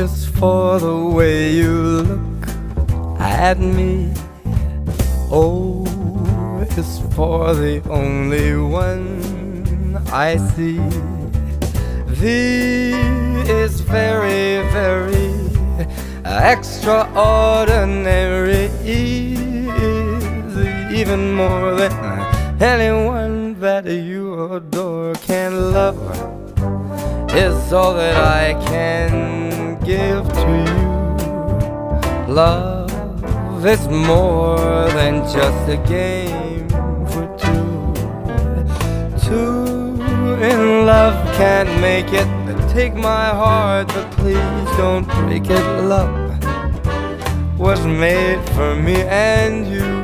is for the way you look at me. O is for the only one I see. V is very, very extraordinary. E is even more than anyone that you adore can love. Is all that I can give to you. Love is more than just a game for two. Two in love can't make it. Take my heart, but please don't break it. Love was made for me and you.